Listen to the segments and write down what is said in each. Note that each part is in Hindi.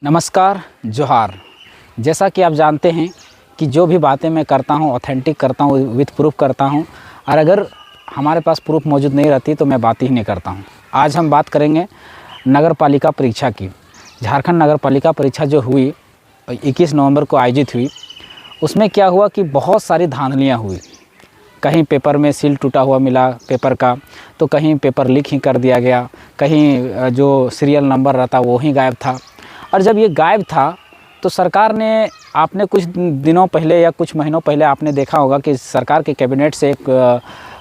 नमस्कार, जोहार। जैसा कि आप जानते हैं कि जो भी बातें मैं करता हूं ऑथेंटिक करता हूं, विथ प्रूफ करता हूं, और अगर हमारे पास प्रूफ मौजूद नहीं रहती तो मैं बात ही नहीं करता हूं। आज हम बात करेंगे नगर पालिका परीक्षा की। झारखंड नगर पालिका परीक्षा जो हुई 21 नवंबर को आयोजित हुई, उसमें क्या हुआ कि बहुत सारी धांधलियाँ हुई। कहीं पेपर में सील टूटा हुआ मिला पेपर का, तो कहीं पेपर लीक ही कर दिया गया, कहीं जो सीरियल नंबर रहता वो ही गायब था। और जब ये गायब था तो सरकार ने, आपने कुछ दिनों पहले या कुछ महीनों पहले आपने देखा होगा कि सरकार के कैबिनेट से एक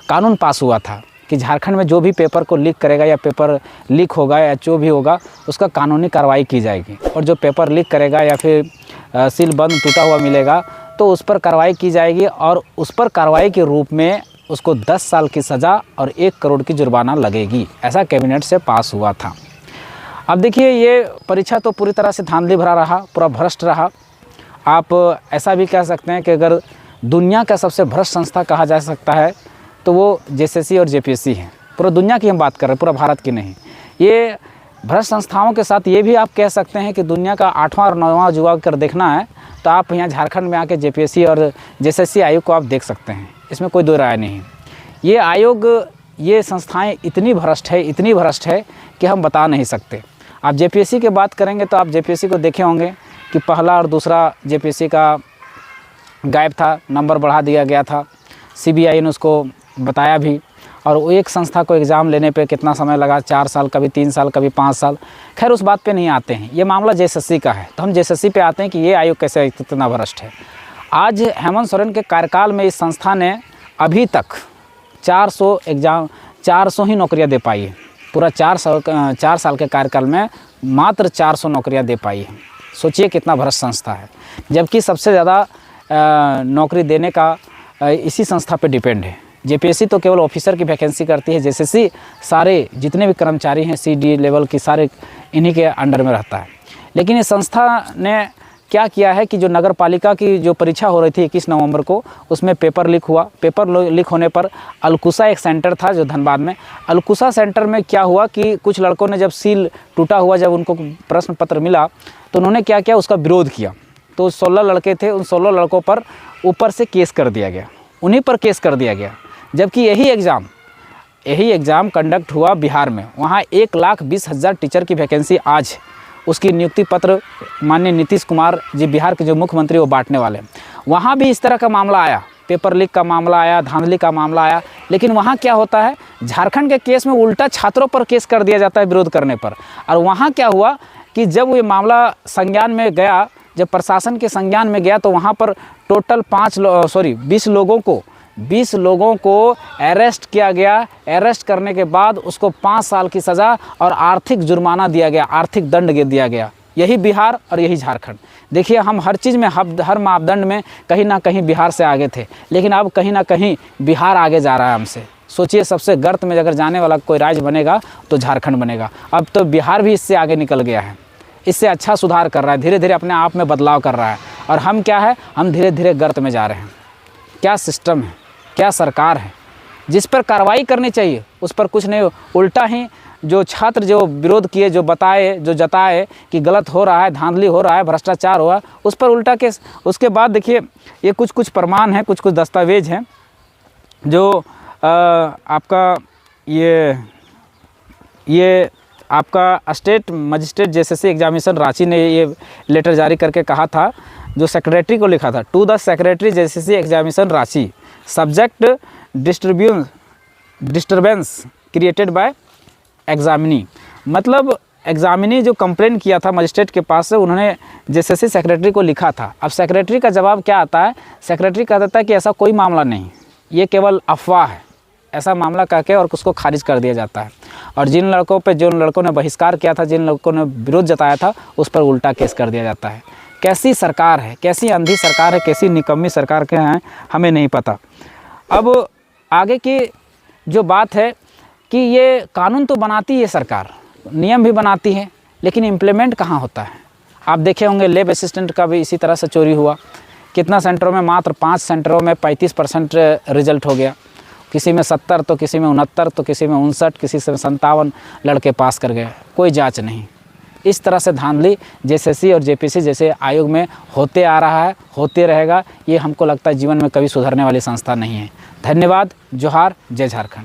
कानून पास हुआ था कि झारखंड में जो भी पेपर को लीक करेगा या पेपर लीक होगा या जो भी होगा उसका कानूनी कार्रवाई की जाएगी। और जो पेपर लीक करेगा या फिर सील बंद टूटा हुआ मिलेगा तो उस पर कार्रवाई की जाएगी, और उस पर कार्रवाई के रूप में उसको 10 साल की सज़ा और 1 करोड़ की जुर्माना लगेगी। ऐसा कैबिनेट से पास हुआ था। अब देखिए, ये परीक्षा तो पूरी तरह से धांधली भरा रहा, पूरा भ्रष्ट रहा। आप ऐसा भी कह सकते हैं कि अगर दुनिया का सबसे भ्रष्ट संस्था कहा जा सकता है तो वो जेएसएससी और जेपीएससी है। पूरा दुनिया की हम बात कर रहे हैं, पूरा भारत की नहीं। ये भ्रष्ट संस्थाओं के साथ ये भी आप कह सकते हैं कि दुनिया का 8वां और 9वां जुआ कर देखना है तो आप यहाँ झारखंड में आके जेपीएससी और जेएसएससी आयोग को आप देख सकते हैं। इसमें कोई दो राय नहीं। ये आयोग, ये संस्थाएँ इतनी भ्रष्ट है कि हम बता नहीं सकते। आप जेपीएससी की बात करेंगे तो आप जेपीएससी को देखे होंगे कि पहला और दूसरा जेपीएससी का गायब था, नंबर बढ़ा दिया गया था। सीबीआई ने उसको बताया भी, और वो एक संस्था को एग्ज़ाम लेने पे कितना समय लगा, 4 साल, कभी 3 साल, कभी 5 साल। खैर, उस बात पे नहीं आते हैं। ये मामला जेएसएससी का है, तो हम जेएसएससी पे आते हैं कि ये आयोग कैसे इतना भ्रष्ट है। आज हेमंत सोरेन के कार्यकाल में इस संस्था ने अभी तक 400 ही नौकरियाँ दे पाई है। पूरा 4 साल के कार्यकाल में मात्र 400 नौकरियां दे पाई है। सोचिए कितना भ्रष्ट संस्था है, जबकि सबसे ज़्यादा नौकरी देने का इसी संस्था पे डिपेंड है। जेपीएससी तो केवल ऑफिसर की वैकेंसी करती है, जेएसएससी सारे जितने भी कर्मचारी हैं सीडी लेवल की सारे इन्हीं के अंडर में रहता है। लेकिन इस संस्था ने क्या किया है कि जो नगर पालिका की जो परीक्षा हो रही थी 21 नवंबर को, उसमें पेपर लीक हुआ। पेपर लीक होने पर अलकुसा एक सेंटर था जो धनबाद में, अलकुसा सेंटर में क्या हुआ कि कुछ लड़कों ने जब सील टूटा हुआ, जब उनको प्रश्न पत्र मिला तो उन्होंने क्या किया, उसका विरोध किया। तो 16 लड़के थे, उन 16 लड़कों पर ऊपर से केस कर दिया गया, उन्हीं पर केस कर दिया गया। जबकि यही एग्ज़ाम कंडक्ट हुआ बिहार में। वहाँ 1,20,000 टीचर की वैकेंसी आज उसकी नियुक्ति पत्र माननीय नीतीश कुमार जी, बिहार के जो मुख्यमंत्री, वो बांटने वाले हैं। वहाँ भी इस तरह का मामला आया, पेपर लीक का मामला आया, धांधली का मामला आया। लेकिन वहाँ क्या होता है, झारखंड के केस में उल्टा छात्रों पर केस कर दिया जाता है विरोध करने पर। और वहाँ क्या हुआ कि जब ये मामला संज्ञान में गया, जब प्रशासन के संज्ञान में गया, तो वहाँ पर टोटल 20 लोगों को अरेस्ट किया गया। अरेस्ट करने के बाद उसको 5 साल की सज़ा और आर्थिक जुर्माना दिया गया, आर्थिक दंड दिया गया। यही बिहार और यही झारखंड। देखिए, हम हर चीज़ में, हर मापदंड में कहीं ना कहीं बिहार से आगे थे, लेकिन अब कहीं ना कहीं बिहार आगे जा रहा है हमसे। सोचिए, सबसे गर्त में अगर जाने वाला कोई राज्य बनेगा तो झारखंड बनेगा। अब तो बिहार भी इससे आगे निकल गया है, इससे अच्छा सुधार कर रहा है, धीरे धीरे अपने आप में बदलाव कर रहा है। और हम क्या है, हम धीरे धीरे गर्त में जा रहे हैं। क्या सिस्टम है, क्या सरकार है। जिस पर कार्रवाई करनी चाहिए उस पर कुछ नहीं, उल्टा ही जो छात्र जो विरोध किए, जो बताए, जो जताए कि गलत हो रहा है, धांधली हो रहा है, भ्रष्टाचार हुआ, उस पर उल्टा केस। उसके बाद देखिए, ये कुछ प्रमाण हैं, कुछ दस्तावेज हैं जो आपका ये आपका state magistrate JSSC examination Ranchi ने ये लेटर जारी करके कहा था, जो सेक्रेटरी को लिखा था, to the secretary JSSC examination Ranchi, subject disturbance created by examinee. मतलब एग्जामिनी जो कंप्लेन किया था मजिस्ट्रेट के पास से, उन्होंने जेएसएससी सेक्रेटरी को लिखा था। अब सेक्रेटरी का जवाब क्या आता है, सेक्रेटरी कह देता है कि ऐसा कोई मामला नहीं, ये केवल अफवाह है, ऐसा मामला कह के और उसको खारिज कर दिया जाता है। और जिन लड़कों ने बहिष्कार किया था, जिन लड़कों ने विरोध जताया था, उस पर उल्टा केस कर दिया जाता है। कैसी सरकार है, कैसी अंधी सरकार है, कैसी निकम्मी सरकार के हैं, हमें नहीं पता। अब आगे की जो बात है कि ये कानून तो बनाती है सरकार, नियम भी बनाती है, लेकिन इम्प्लीमेंट कहाँ होता है। आप देखे होंगे लैब असिस्टेंट का भी इसी तरह से चोरी हुआ। कितना सेंटरों में, मात्र 5 सेंटरों में 35% रिजल्ट हो गया। किसी में 70 तो किसी में 69 तो किसी में 59, किसी से 57 लड़के पास कर गए। कोई जांच नहीं, इस तरह से धांधली जेएसएससी और जेपीएससी जैसे आयोग में होते आ रहा है, होते रहेगा। ये हमको लगता है जीवन में कभी सुधरने वाली संस्था नहीं है। धन्यवाद। जोहार। जय झारखंड।